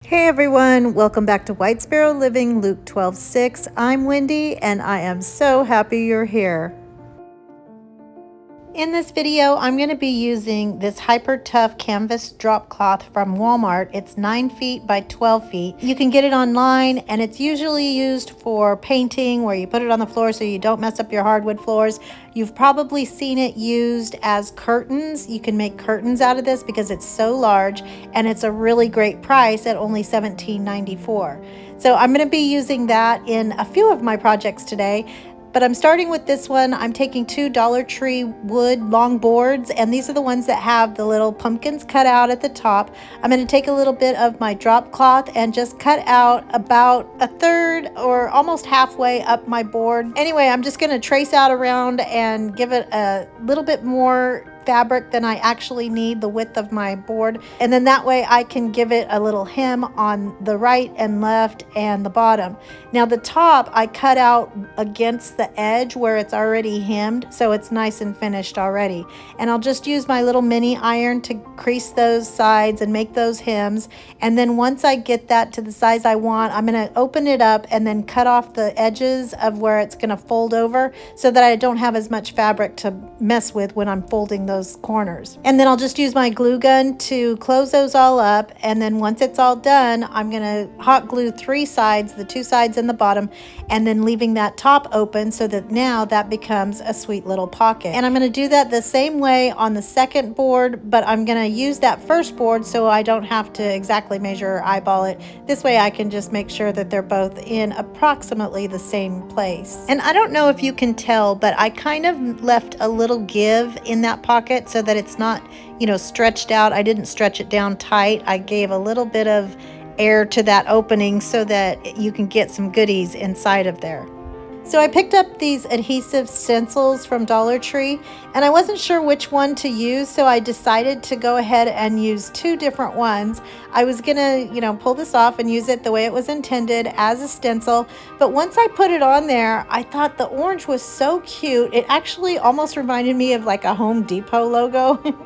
Hey everyone, welcome back to White Sparrow Living, Luke 12:6. I'm Wendy and I am so happy you're here. In this video, I'm going to be using this Hyper Tough canvas drop cloth from Walmart. It's 9 feet by 12 feet. You can get it online and it's usually used for painting where you put it on the floor so you don't mess up your hardwood floors. You've probably seen it used as curtains. You can make curtains out of this because it's so large and it's a really great price at only $17.94. So I'm going to be using that in a few of my projects today. But I'm starting with this one. I'm taking two Dollar Tree wood long boards, and these are the ones that have the little pumpkins cut out at the top. I'm going to take a little bit of my drop cloth and just cut out about a third or almost halfway up my board. Anyway, I'm just going to trace out around and give it a little bit more fabric than I actually need, the width of my board, and then that way I can give it a little hem on the right and left and the bottom. Now the top I cut out against the edge where it's already hemmed, so it's nice and finished already, and I'll just use my little mini iron to crease those sides and make those hems. And then once I get that to the size I want, I'm going to open it up and then cut off the edges of where it's going to fold over so that I don't have as much fabric to mess with when I'm folding those corners. And then I'll just use my glue gun to close those all up, and then once it's all done, I'm going to hot glue three sides, the two sides and the bottom, and then leaving that top open so that now that becomes a sweet little pocket. And I'm going to do that the same way on the second board, but I'm going to use that first board so I don't have to exactly measure or eyeball it. This way I can just make sure that they're both in approximately the same place. And I don't know if you can tell, but I kind of left a little give in that pocket so that it's not, stretched out. I didn't stretch it down tight. I gave a little bit of air to that opening so that you can get some goodies inside of there. So I picked up these adhesive stencils from Dollar Tree, and I wasn't sure which one to use, so I decided to go ahead and use two different ones. I was gonna, pull this off and use it the way it was intended as a stencil, but once I put it on there, I thought the orange was so cute. It actually almost reminded me of like a Home Depot logo.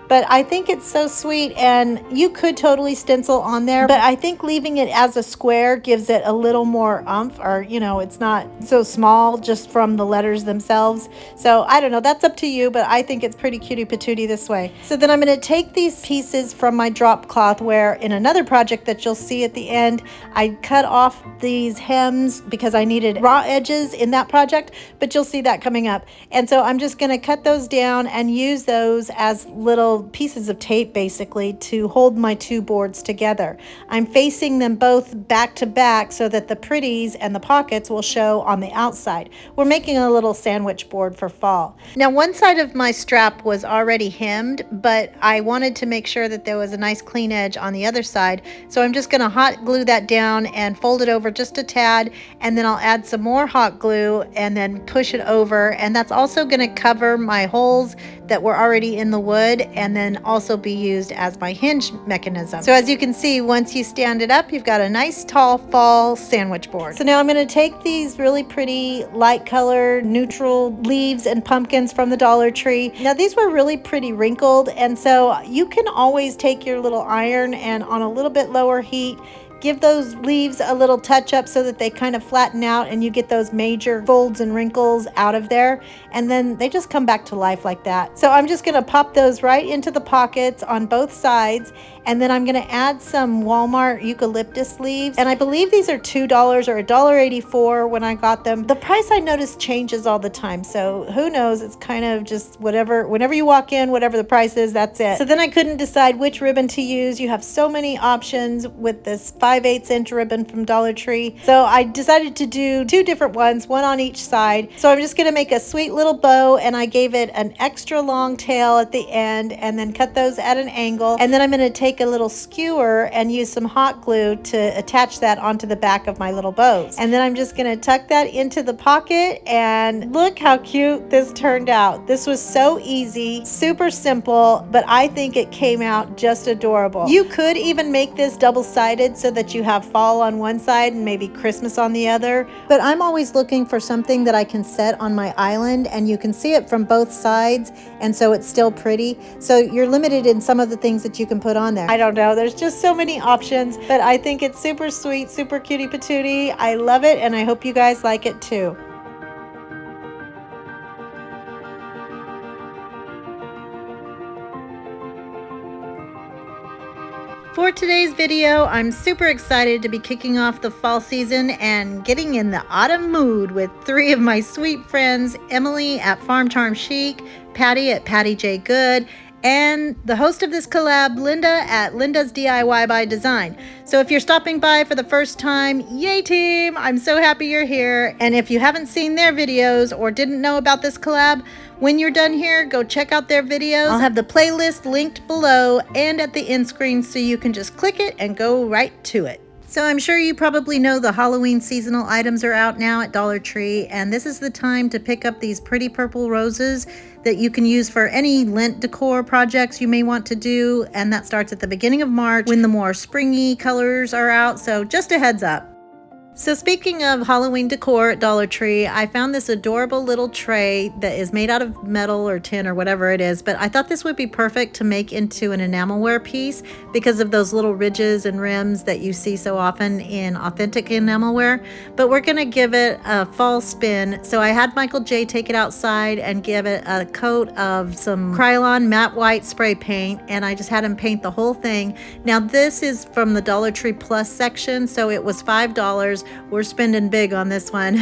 But I think it's so sweet, and you could totally stencil on there, but I think leaving it as a square gives it a little more oomph, or it's not so small just from the letters themselves. So I don't know, that's up to you, but I think it's pretty cutie patootie this way. So then I'm going to take these pieces from my drop cloth, where in another project that you'll see at the end, I cut off these hems because I needed raw edges in that project, but you'll see that coming up. And so I'm just going to cut those down and use those as little pieces of tape basically to hold my two boards together. I'm facing them both back to back so that the pretties and the pockets will show on the outside. We're making a little sandwich board for fall. Now one side of my strap was already hemmed, but I wanted to make sure that there was a nice clean edge on the other side, so I'm just going to hot glue that down and fold it over just a tad, and then I'll add some more hot glue and then push it over, and that's also going to cover my holes that were already in the wood and then also be used as my hinge mechanism. So as you can see, once you stand it up, you've got a nice tall fall sandwich board. So now I'm going to take these really pretty light colored neutral leaves and pumpkins from the Dollar Tree. Now these were really pretty wrinkled, and so you can always take your little iron and on a little bit lower heat give those leaves a little touch up so that they kind of flatten out and you get those major folds and wrinkles out of there, and then they just come back to life like that. So I'm just going to pop those right into the pockets on both sides, and then I'm going to add some Walmart eucalyptus leaves, and I believe these are $2 or $1.84 when I got them. The price I notice changes all the time, so who knows, it's kind of just whatever, whenever you walk in, whatever the price is, that's it. So then I couldn't decide which ribbon to use. You have so many options with this 5/8 inch ribbon from Dollar Tree, so I decided to do two different ones, one on each side. So I'm just going to make a sweet little bow, and I gave it an extra long tail at the end and then cut those at an angle, and then I'm going to take a little skewer and use some hot glue to attach that onto the back of my little bows. And then I'm just going to tuck that into the pocket, and look how cute this turned out. This was so easy, super simple, but I think it came out just adorable. You could even make this double-sided so that you have fall on one side and maybe Christmas on the other, but I'm always looking for something that I can set on my island and you can see it from both sides, and so it's still pretty. So you're limited in some of the things that you can put on there. I don't know. There's just so many options, but I think it's super sweet, super cutie patootie. I love it, and I hope you guys like it too. For today's video, I'm super excited to be kicking off the fall season and getting in the autumn mood with 3 of my sweet friends, Emily at Farm Charm Chic, Patty at Patty J Good, and the host of this collab, Linda at Linda's DIY by Design. So if you're stopping by for the first time, yay team! I'm so happy you're here. And if you haven't seen their videos or didn't know about this collab, when you're done here, go check out their videos. I'll have the playlist linked below and at the end screen so you can just click it and go right to it. So I'm sure you probably know the Halloween seasonal items are out now at Dollar Tree, and this is the time to pick up these pretty purple roses that you can use for any Lent decor projects you may want to do, and that starts at the beginning of March when the more springy colors are out, so just a heads up. So speaking of Halloween decor at Dollar Tree, I found this adorable little tray that is made out of metal or tin or whatever it is, but I thought this would be perfect to make into an enamelware piece because of those little ridges and rims that you see so often in authentic enamelware. But we're going to give it a fall spin, so I had Michael J take it outside and give it a coat of some Krylon matte white spray paint, and I just had him paint the whole thing. Now this is from the Dollar Tree Plus section, so it was $5. We're spending big on this one.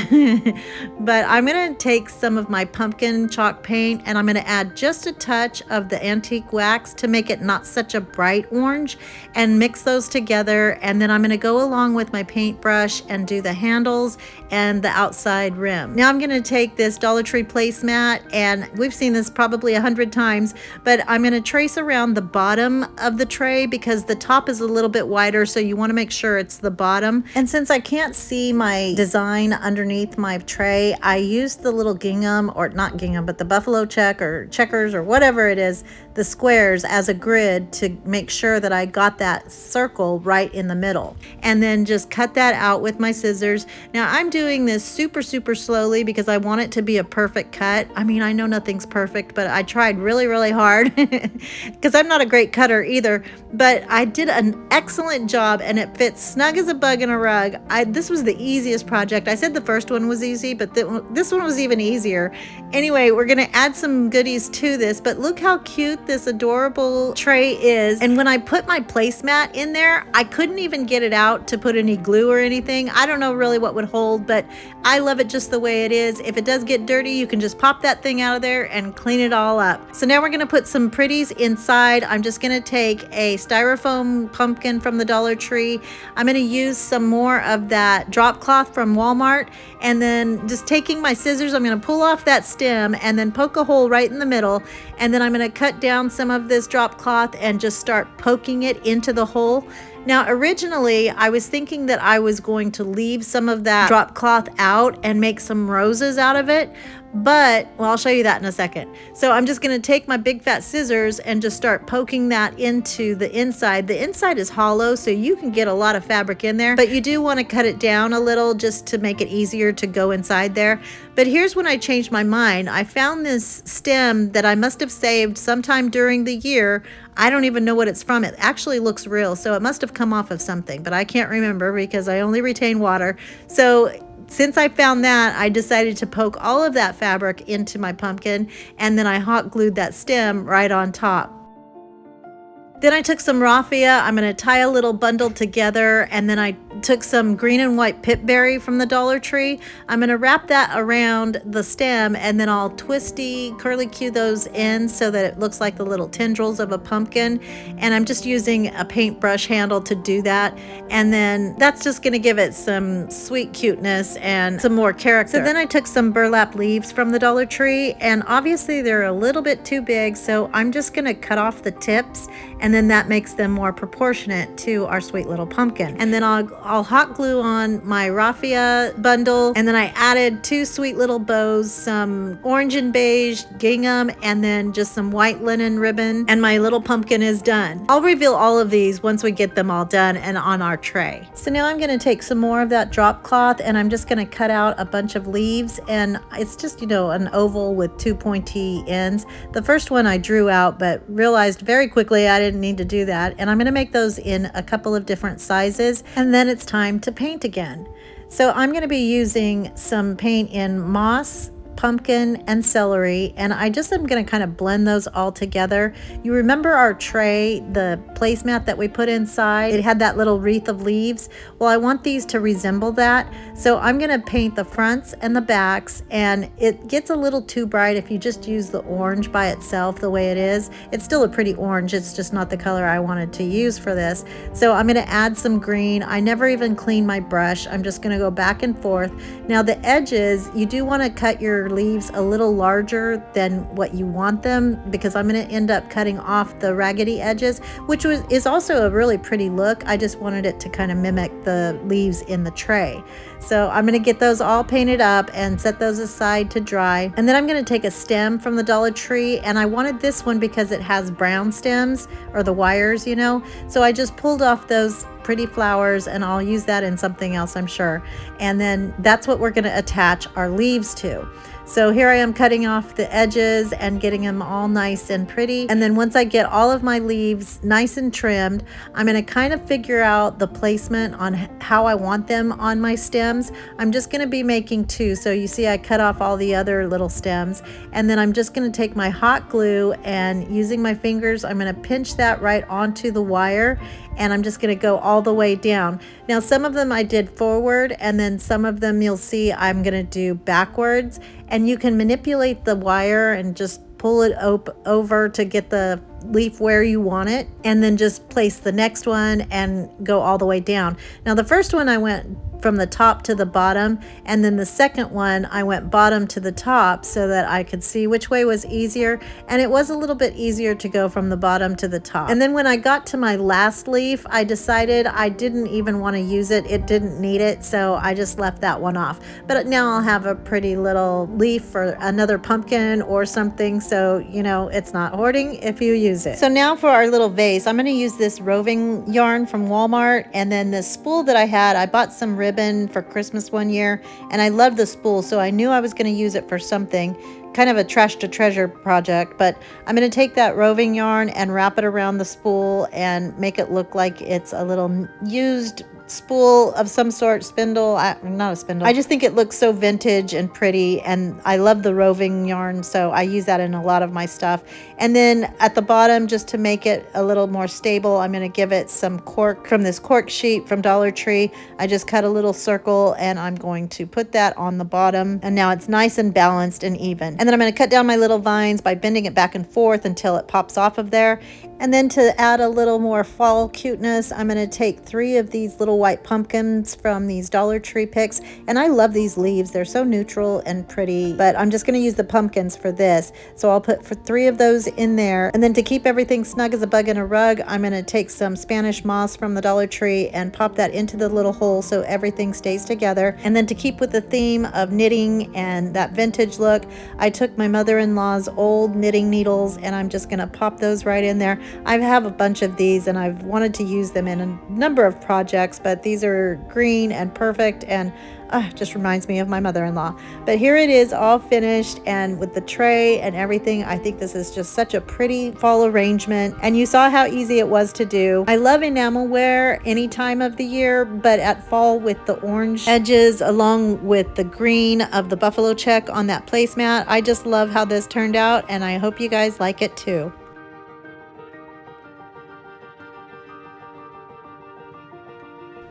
But I'm going to take some of my pumpkin chalk paint and I'm going to add just a touch of the antique wax to make it not such a bright orange and mix those together. And then I'm going to go along with my paintbrush and do the handles and the outside rim. Now I'm going to take this Dollar Tree placemat, and we've seen this probably 100 times, but I'm going to trace around the bottom of the tray because the top is a little bit wider, so you want to make sure it's the bottom. And since I can't see my design underneath my tray, I used the little gingham, or not gingham, but the buffalo check or checkers or whatever it is, the squares as a grid to make sure that I got that circle right in the middle, and then just cut that out with my scissors. Now I'm doing this super slowly because I want it to be a perfect cut. I mean, I know nothing's perfect, but I tried really hard because I'm not a great cutter either, but I did an excellent job and it fits snug as a bug in a rug. This was the easiest project. I said the first one was easy, but this one was even easier. Anyway, we're gonna add some goodies to this, but look how cute this adorable tray is. And when I put my placemat in there, I couldn't even get it out to put any glue or anything. I don't know really what would hold, but I love it just the way it is. If it does get dirty, you can just pop that thing out of there and clean it all up. So now we're gonna put some pretties inside. I'm just gonna take a styrofoam pumpkin from the Dollar Tree. I'm gonna use some more of that drop cloth from Walmart, and then just taking my scissors, I'm gonna pull off that stem and then poke a hole right in the middle, and then I'm gonna cut down some of this drop cloth and just start poking it into the hole. Now originally I was thinking that I was going to leave some of that drop cloth out and make some roses out of it, but well, I'll show you that in a second. So I'm just going to take my big fat scissors and just start poking that into the inside. The inside is hollow, so you can get a lot of fabric in there, but you do want to cut it down a little just to make it easier to go inside there. But here's when I changed my mind. I found this stem that I must have saved sometime during the year. I don't even know what it's from. It actually looks real, so it must have come off of something, but I can't remember because I only retain water. So since I found that, I decided to poke all of that fabric into my pumpkin, and then I hot glued that stem right on top. Then I took some raffia. I'm going to tie a little bundle together, and then I took some green and white pipberry from the Dollar Tree. I'm going to wrap that around the stem, and then I'll twisty curly cue those ends so that it looks like the little tendrils of a pumpkin. And I'm just using a paintbrush handle to do that. And then that's just going to give it some sweet cuteness and some more character. So then I took some burlap leaves from the Dollar Tree, and obviously they're a little bit too big, so I'm just going to cut off the tips, and then that makes them more proportionate to our sweet little pumpkin. And then I'll hot glue on my raffia bundle, and then I added 2 sweet little bows, some orange and beige gingham, and then just some white linen ribbon, and my little pumpkin is done. I'll reveal all of these once we get them all done and on our tray. So now I'm going to take some more of that drop cloth, and I'm just going to cut out a bunch of leaves, and it's just, you know, an oval with 2 pointy ends. The first one I drew out, but realized very quickly I didn't need to do that. And I'm going to make those in a couple of different sizes, and then it's time to paint again. So I'm going to be using some paint in moss, pumpkin, and celery, and I just am going to kind of blend those all together. You remember our tray, the placemat that we put inside? It had that little wreath of leaves. Well, I want these to resemble that, so I'm going to paint the fronts and the backs, and it gets a little too bright if you just use the orange by itself the way it is. It's still a pretty orange, it's just not the color I wanted to use for this. So I'm going to add some green. I never even clean my brush. I'm just going to go back and forth. Now the edges, you do want to cut your leaves a little larger than what you want them, because I'm going to end up cutting off the raggedy edges, which is also a really pretty look. I just wanted it to kind of mimic the leaves in the tray. So I'm going to get those all painted up and set those aside to dry. And then I'm going to take a stem from the Dollar Tree, and I wanted this one because it has brown stems, or the wires, you know. So I just pulled off those pretty flowers, and I'll use that in something else, I'm sure. And then that's what we're going to attach our leaves to. So here I am cutting off the edges and getting them all nice and pretty. And then once I get all of my leaves nice and trimmed, I'm going to kind of figure out the placement on how I want them on my stems. I'm just going to be making two. So you see I cut off all the other little stems, and then I'm just going to take my hot glue, and using my fingers, I'm going to pinch that right onto the wire, and I'm just going to go all the way down. Now some of them I did forward, and then some of them you'll see I'm going to do backwards, and you can manipulate the wire and just pull it over to get the leaf where you want it, and then just place the next one and go all the way down. Now the first one I went from the top to the bottom, and then the second one I went bottom to the top so that I could see which way was easier, and it was a little bit easier to go from the bottom to the top. And then when I got to my last leaf, I decided I didn't even want to use it. It didn't need it, so I just left that one off. But now I'll have a pretty little leaf for another pumpkin or something, so you know it's not hoarding if you use it. So now for our little vase, I'm going to use this roving yarn from Walmart, and then this spool that I bought some ribbon for Christmas one year, and I love the spool, so I knew I was going to use it for something, kind of a trash to treasure project. But I'm going to take that roving yarn and wrap it around the spool and make it look like it's a little used spool of some sort, spindle, not a spindle. I just think it looks so vintage and pretty, and I love the roving yarn, so I use that in a lot of my stuff. And then at the bottom, just to make it a little more stable, I'm going to give it some cork from this cork sheet from Dollar Tree. I just cut a little circle, and I'm going to put that on the bottom, and now it's nice and balanced and even. And then I'm going to cut down my little vines by bending it back and forth until it pops off of there. And then to add a little more fall cuteness, I'm going to take 3 of these little white pumpkins from these Dollar Tree picks. And I love these leaves. They're so neutral and pretty, but I'm just going to use the pumpkins for this. So I'll put 3 of those in there. And then to keep everything snug as a bug in a rug, I'm going to take some Spanish moss from the Dollar Tree and pop that into the little hole so everything stays together. And then to keep with the theme of knitting and that vintage look, I took my mother-in-law's old knitting needles, and I'm just going to pop those right in there. I have a bunch of these, and I've wanted to use them in a number of projects, but these are green and perfect, and just reminds me of my mother-in-law. But here it is all finished, and with the tray and everything, I think this is just such a pretty fall arrangement, and you saw how easy it was to do. I love enamelware any time of the year, but at fall with the orange edges along with the green of the buffalo check on that placemat, I just love how this turned out, and I hope you guys like it too.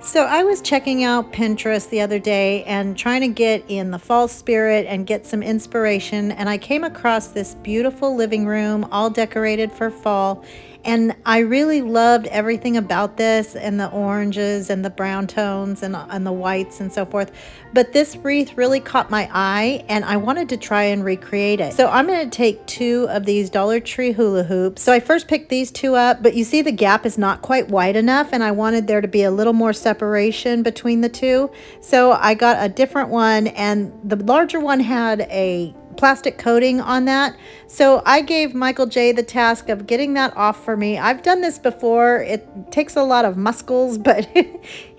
So I was checking out Pinterest the other day and trying to get in the fall spirit and get some inspiration, and I came across this beautiful living room all decorated for fall. And I really loved everything about this, and the oranges and the brown tones and the whites and so forth. But this wreath really caught my eye, and I wanted to try and recreate it. So I'm going to take 2 of these Dollar Tree hula hoops. So I first picked these 2 up, but you see the gap is not quite wide enough, and I wanted there to be a little more separation between the 2. So I got a different one, and the larger one had a plastic coating on that. So I gave Michael J the task of getting that off for me. I've done this before. It takes a lot of muscles, but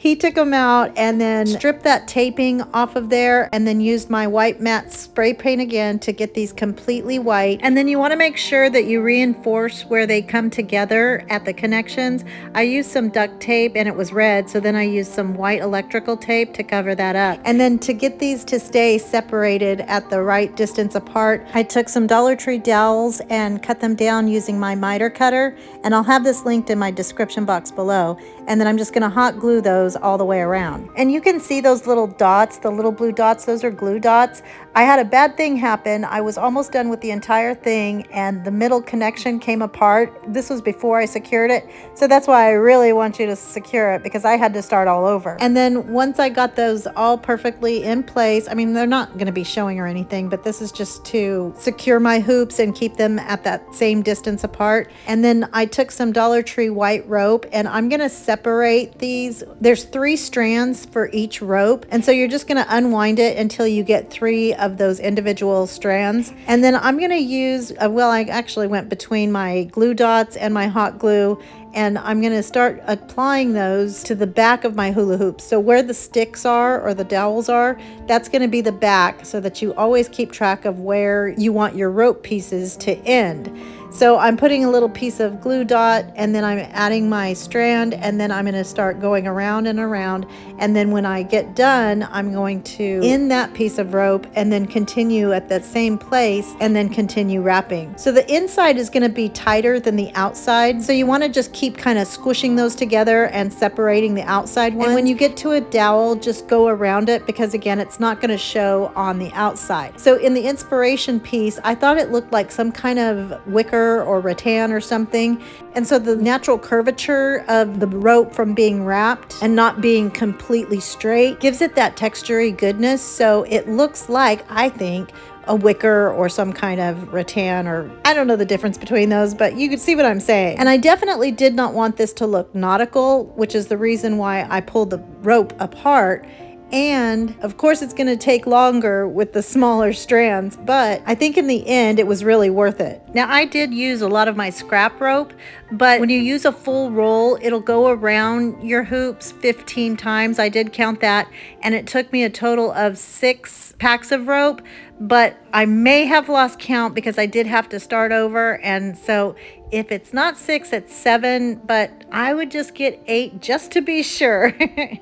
he took them out and then stripped that taping off of there and then used my white matte spray paint again to get these completely white. And then you want to make sure that you reinforce where they come together at the connections. I used some duct tape and it was red, so then I used some white electrical tape to cover that up. And then to get these to stay separated at the right distance apart, I took some Dollar Tree dowels and cut them down using my miter cutter, and I'll have this linked in my description box below. And then I'm just going to hot glue those all the way around. And you can see those little dots, the little blue dots, those are glue dots. I had a bad thing happen. I was almost done with the entire thing and the middle connection came apart. This was before I secured it. So that's why I really want you to secure it, because I had to start all over. And then once I got those all perfectly in place, I mean, they're not going to be showing or anything, but this is just to secure my hoops and keep them at that same distance apart. And then I took some Dollar Tree white rope and I'm going to separate these. There's 3 strands for each rope. And so you're just going to unwind it until you get 3 of those individual strands. And then I'm going to use, well, I actually went between my glue dots and my hot glue, and I'm going to start applying those to the back of my hula hoops. So where the sticks are or the dowels are, that's going to be the back, so that you always keep track of where you want your rope pieces to end. So I'm putting a little piece of glue dot and then I'm adding my strand, and then I'm going to start going around and around. And then when I get done, I'm going to end that piece of rope and then continue at that same place and then continue wrapping. So the inside is going to be tighter than the outside. So you want to just keep kind of squishing those together and separating the outside ones. And when you get to a dowel, just go around it, because again, it's not going to show on the outside. So in the inspiration piece, I thought it looked like some kind of wicker or rattan or something. And so the natural curvature of the rope from being wrapped and not being completely straight gives it that textury goodness. So it looks like, I think, a wicker or some kind of rattan, or I don't know the difference between those, but you can see what I'm saying. And I definitely did not want this to look nautical, which is the reason why I pulled the rope apart. And of course it's going to take longer with the smaller strands, but I think in the end it was really worth it. Now I did use a lot of my scrap rope, but when you use a full roll, it'll go around your hoops 15 times. I did count that, and it took me a total of 6 packs of rope, but I may have lost count because I did have to start over. And so if it's not 6, it's 7, but I would just get 8 just to be sure.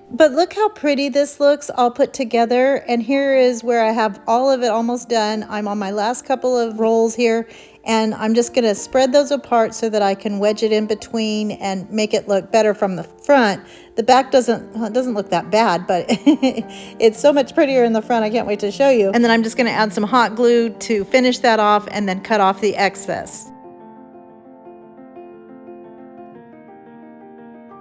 But look how pretty this looks all put together. And here is where I have all of it almost done. I'm on my last couple of rolls here, and I'm just going to spread those apart so that I can wedge it in between and make it look better from the front. The back doesn't look that bad, but it's so much prettier in the front. I can't wait to show you. And then I'm just going to add some hot glue to finish that off and then cut off the excess.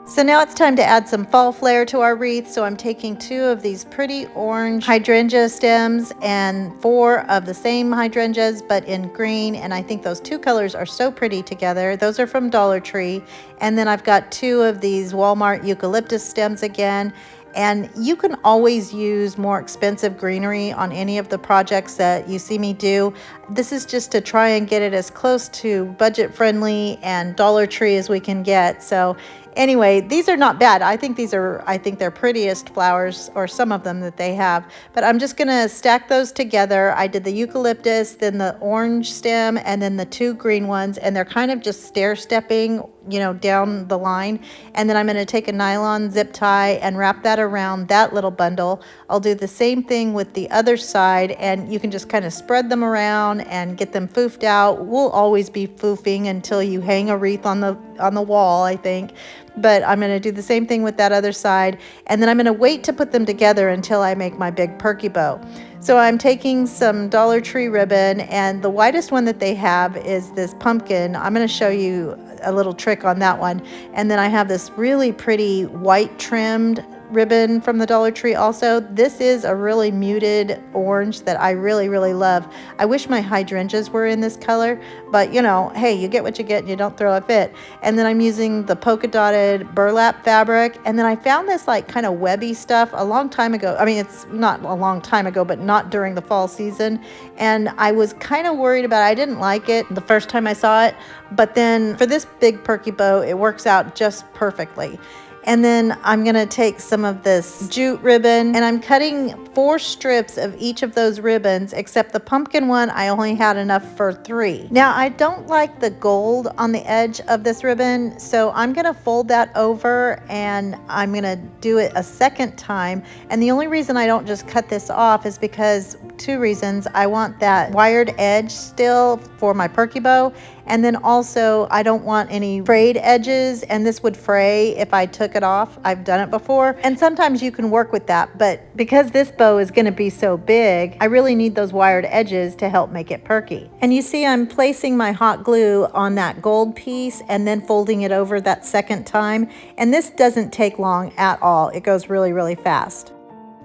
So now it's time to add some fall flair to our wreath. So I'm taking 2 of these pretty orange hydrangea stems and 4 of the same hydrangeas but in green, and I think those 2 colors are so pretty together. Those are from Dollar Tree. And then I've got 2 of these Walmart eucalyptus stems again. And you can always use more expensive greenery on any of the projects that you see me do. This is just to try and get it as close to budget friendly and Dollar Tree as we can get. So anyway, these are not bad. I think they're prettiest flowers, or some of them that they have. But I'm just gonna stack those together. I did the eucalyptus, then the orange stem, and then the 2 green ones, and they're kind of just stair-stepping, you know, down the line. And then I'm gonna take a nylon zip tie and wrap that around that little bundle. I'll do the same thing with the other side, and you can just kind of spread them around and get them foofed out. We'll always be foofing until you hang a wreath on the wall, I think. But I'm going to do the same thing with that other side, and then I'm going to wait to put them together until I make my big perky bow. So I'm taking some Dollar Tree ribbon, and the widest one that they have is this pumpkin. I'm going to show you a little trick on that one. And then I have this really pretty white trimmed ribbon from the Dollar Tree also. This is a really muted orange that I really, really love. I wish my hydrangeas were in this color, but you know, hey, you get what you get and you don't throw a fit. And then I'm using the polka dotted burlap fabric. And then I found this like kind of webby stuff a long time ago. I mean, it's not a long time ago, but not during the fall season. And I was kind of worried about it. I didn't like it the first time I saw it, but then for this big perky bow, it works out just perfectly. And then I'm gonna take some of this jute ribbon, and I'm cutting 4 strips of each of those ribbons, except the pumpkin one, I only had enough for 3. Now, I don't like the gold on the edge of this ribbon, so I'm gonna fold that over and I'm gonna do it a second time. And the only reason I don't just cut this off is because 2 reasons. I want that wired edge still for my perky bow, and then also I don't want any frayed edges, and this would fray if I took it off. I've done it before, and sometimes you can work with that, but because this bow is going to be so big, I really need those wired edges to help make it perky. And you see I'm placing my hot glue on that gold piece and then folding it over that second time, and this doesn't take long at all. It goes really, really fast.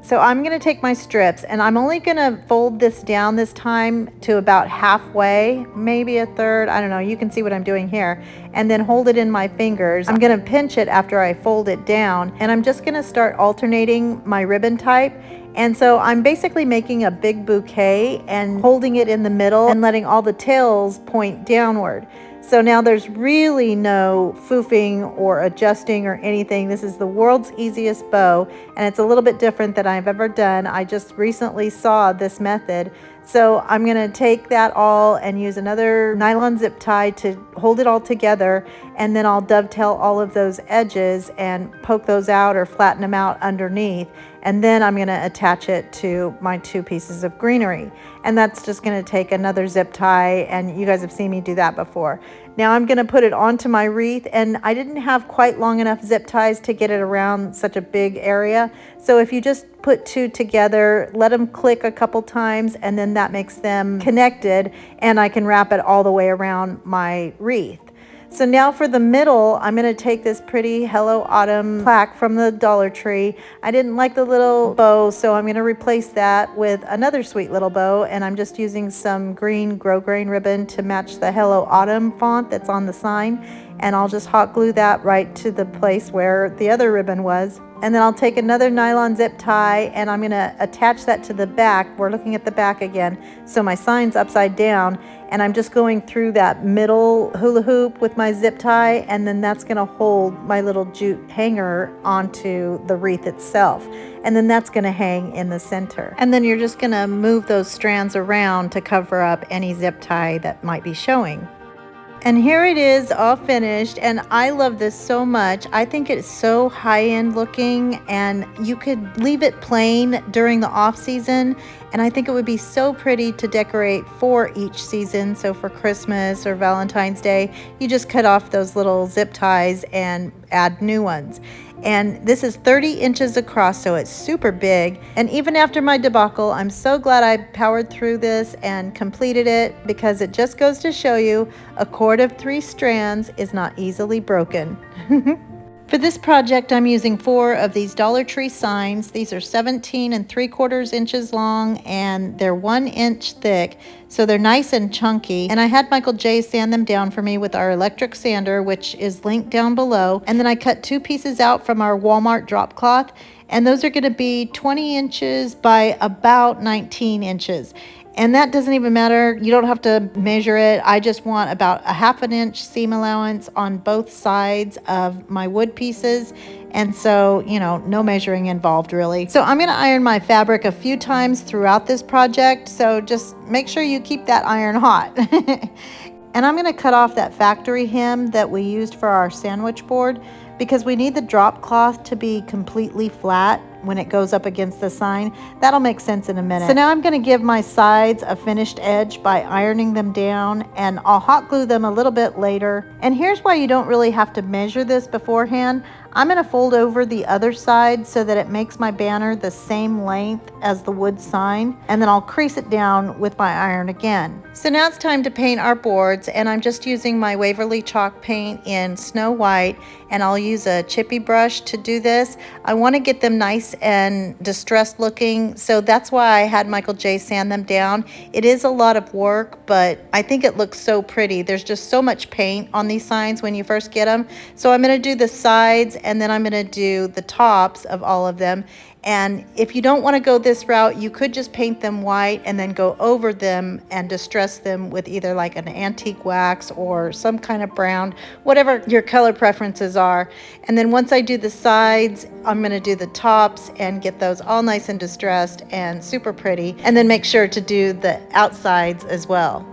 So I'm going to take my strips, and I'm only going to fold this down this time to about halfway, maybe a third. I don't know. You can see what I'm doing here. And then hold it in my fingers. I'm going to pinch it after I fold it down, and I'm just going to start alternating my ribbon type. And so I'm basically making a big bouquet and holding it in the middle and letting all the tails point downward. So now there's really no foofing or adjusting or anything. This is the world's easiest bow, and it's a little bit different than I've ever done. I just recently saw this method. So I'm gonna take that all and use another nylon zip tie to hold it all together, and then I'll dovetail all of those edges and poke those out or flatten them out underneath. And then I'm gonna attach it to my 2 pieces of greenery. And that's just gonna take another zip tie, and you guys have seen me do that before. Now I'm gonna put it onto my wreath, and I didn't have quite long enough zip ties to get it around such a big area. So if you just put 2 together, let them click a couple times, and then that makes them connected, and I can wrap it all the way around my wreath. So now for the middle, I'm going to take this pretty Hello Autumn plaque from the Dollar Tree. I didn't like the little bow, so I'm going to replace that with another sweet little bow, and I'm just using some green grosgrain ribbon to match the Hello Autumn font that's on the sign, and I'll just hot glue that right to the place where the other ribbon was. And then I'll take another nylon zip tie, and I'm going to attach that to the back. We're looking at the back again, so my sign's upside down, and I'm just going through that middle hula hoop with my zip tie, and then that's going to hold my little jute hanger onto the wreath itself, and then that's going to hang in the center. And then you're just going to move those strands around to cover up any zip tie that might be showing. And here it is all finished, and I love this so much. I think it's so high-end looking, and you could leave it plain during the off season, and I think it would be so pretty to decorate for each season. So for Christmas or Valentine's Day, you just cut off those little zip ties and add new ones. And this is 30 inches across, so it's super big. And even after my debacle, I'm so glad I powered through this and completed it, because it just goes to show you a cord of 3 strands is not easily broken. For this project, I'm using 4 of these Dollar Tree signs. These are 17 3/4 inches long, and they're 1 inch thick, so they're nice and chunky. And I had Michael J sand them down for me with our electric sander, which is linked down below. And then I cut 2 pieces out from our Walmart drop cloth, and those are going to be 20 inches by about 19 inches. And that doesn't even matter. You don't have to measure it. I just want about a 1/2 inch seam allowance on both sides of my wood pieces. And so, you know, no measuring involved really. So I'm going to iron my fabric a few times throughout this project. So just make sure you keep that iron hot. And I'm going to cut off that factory hem that we used for our sandwich board, because we need the drop cloth to be completely flat when it goes up against the sign. That'll make sense in a minute. So now I'm going to give my sides a finished edge by ironing them down, and I'll hot glue them a little bit later. And here's why you don't really have to measure this beforehand. I'm going to fold over the other side so that it makes my banner the same length as the wood sign, and then I'll crease it down with my iron again. So now it's time to paint our boards, and I'm just using my Waverly chalk paint in Snow White, and I'll use a chippy brush to do this. I want to get them nice and distressed looking, so that's why I had Michael J sand them down. It is a lot of work, but I think it looks so pretty. There's just so much paint on these signs when you first get them. So I'm going to do the sides and then I'm going to do the tops of all of them. And if you don't want to go this route, you could just paint them white and then go over them and distress them with either like an antique wax or some kind of brown, whatever your color preferences are. And then once I do the sides, I'm going to do the tops and get those all nice and distressed and super pretty. And then make sure to do the outsides as well.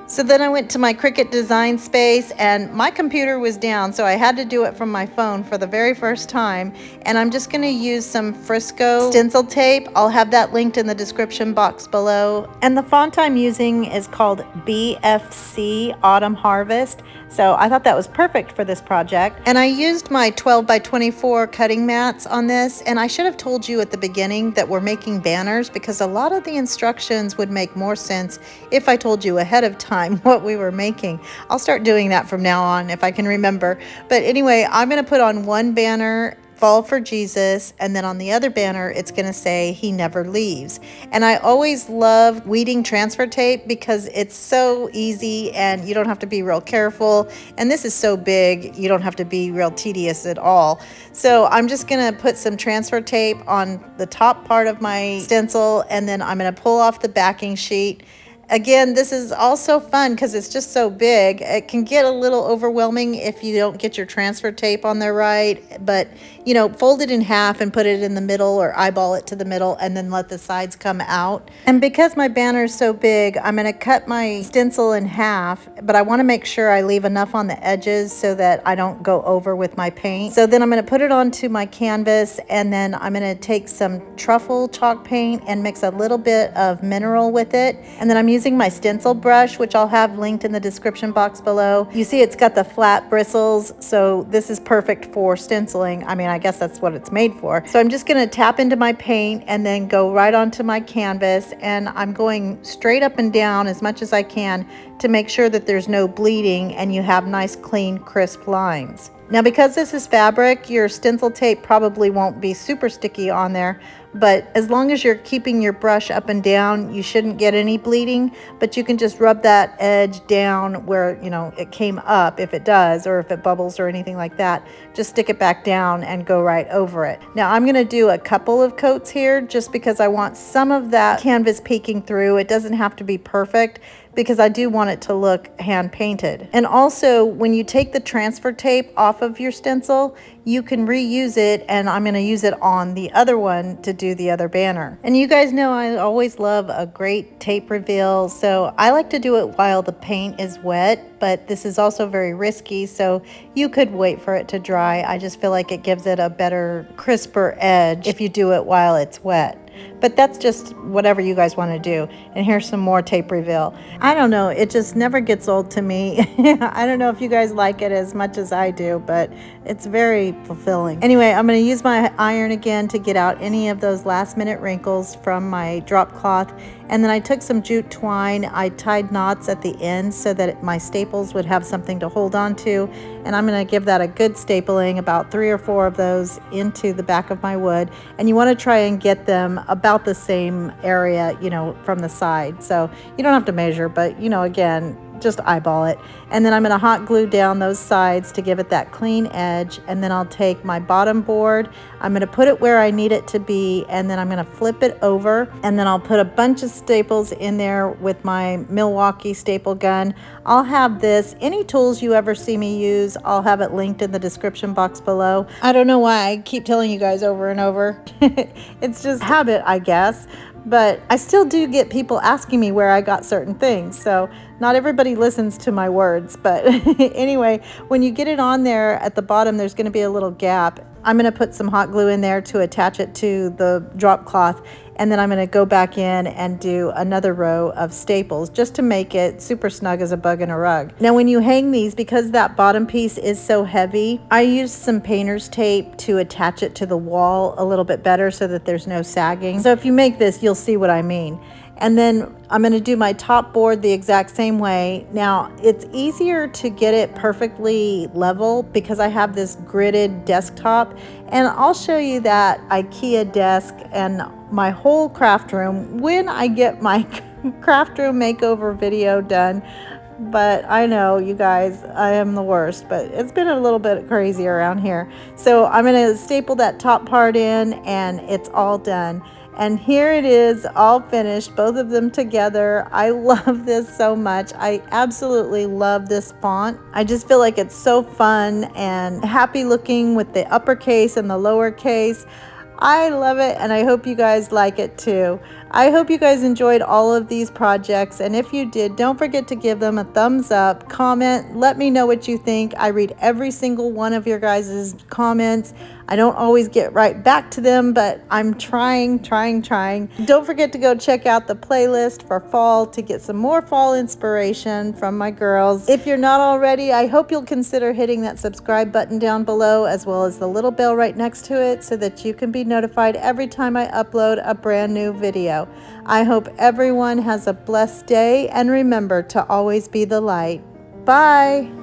So then I went to my Cricut design space and my computer was down, so I had to do it from my phone for the very first time. And I'm just going to use some Frisco stencil tape. I'll have that linked in the description box below. And the font I'm using is called BFC Autumn Harvest. So I thought that was perfect for this project. And I used my 12 by 24 cutting mats on this. And I should have told you at the beginning that we're making banners, because a lot of the instructions would make more sense if I told you ahead of time what we were making. I'll start doing that from now on if I can remember. But anyway, I'm going to put on one banner, Fall for Jesus, and then on the other banner it's going to say He Never Leaves. And I always love weeding transfer tape because it's so easy and you don't have to be real careful, and this is so big you don't have to be real tedious at all. So I'm just going to put some transfer tape on the top part of my stencil, and then I'm going to pull off the backing sheet. Again, this is also fun because it's just so big. It can get a little overwhelming if you don't get your transfer tape on there right, but you know, fold it in half and put it in the middle, or eyeball it to the middle, and then let the sides come out. And because my banner is so big, I'm going to cut my stencil in half, but I want to make sure I leave enough on the edges so that I don't go over with my paint. So then I'm going to put it onto my canvas, and then I'm going to take some truffle chalk paint and mix a little bit of mineral with it. And then I'm using my stencil brush, which I'll have linked in the description box below. You see it's got the flat bristles, so this is perfect for stenciling. I mean, I guess that's what it's made for. So I'm just going to tap into my paint and then go right onto my canvas, and I'm going straight up and down as much as I can to make sure that there's no bleeding and you have nice, clean, crisp lines. Now, because this is fabric, your stencil tape probably won't be super sticky on there, but as long as you're keeping your brush up and down, you shouldn't get any bleeding. But you can just rub that edge down where, you know, it came up if it does, or if it bubbles or anything like that. Just stick it back down and go right over it. Now I'm going to do a couple of coats here just because I want some of that canvas peeking through. It doesn't have to be perfect, because I do want it to look hand painted. And also, when you take the transfer tape off of your stencil, you can reuse it, and I'm going to use it on the other one to do the other banner. And you guys know I always love a great tape reveal, so I like to do it while the paint is wet, but this is also very risky, so you could wait for it to dry. I just feel like it gives it a better, crisper edge if you do it while it's wet. But that's just whatever you guys want to do. And here's some more tape reveal. I don't know, it just never gets old to me. I don't know if you guys like it as much as I do, but it's very fulfilling. Anyway, I'm going to use my iron again to get out any of those last minute wrinkles from my drop cloth. And then I took some jute twine, I tied knots at the end so that my staples would have something to hold on to. And I'm going to give that a good stapling, about 3 or 4 of those into the back of my wood. And you want to try and get them about the same area, you know, from the side. So you don't have to measure, but you know, again, just eyeball it. And then I'm going to hot glue down those sides to give it that clean edge. And then I'll take my bottom board, I'm going to put it where I need it to be, and then I'm going to flip it over, and then I'll put a bunch of staples in there with my Milwaukee staple gun. I'll have this, any tools you ever see me use, I'll have it linked in the description box below. I don't know why I keep telling you guys over and over. It's just habit, I guess. But I still do get people asking me where I got certain things, so not everybody listens to my words. But anyway, when you get it on there at the bottom, there's going to be a little gap. I'm going to put some hot glue in there to attach it to the drop cloth, and then I'm going to go back in and do another row of staples just to make it super snug as a bug in a rug. Now when you hang these, because that bottom piece is so heavy, I use some painter's tape to attach it to the wall a little bit better so that there's no sagging. So if you make this, you'll see what I mean. And then I'm going to do my top board the exact same way. Now it's easier to get it perfectly level because I have this gridded desktop, and I'll show you that IKEA desk and my whole craft room when I get my craft room makeover video done. but I know, you guys, I am the worst, but it's been a little bit crazy around here. So I'm going to staple that top part in, and it's all done. And here it is, all finished, both of them together. I love this so much. I absolutely love this font. I just feel like it's so fun and happy looking with the uppercase and the lowercase. I love it, and I hope you guys like it too. I hope you guys enjoyed all of these projects, and if you did, don't forget to give them a thumbs up, comment, let me know what you think. I read every single one of your guys' comments. I don't always get right back to them, but I'm trying. Don't forget to go check out the playlist for fall to get some more fall inspiration from my girls. If you're not already, I hope you'll consider hitting that subscribe button down below, as well as the little bell right next to it, so that you can be notified every time I upload a brand new video. I hope everyone has a blessed day, and remember to always be the light. Bye.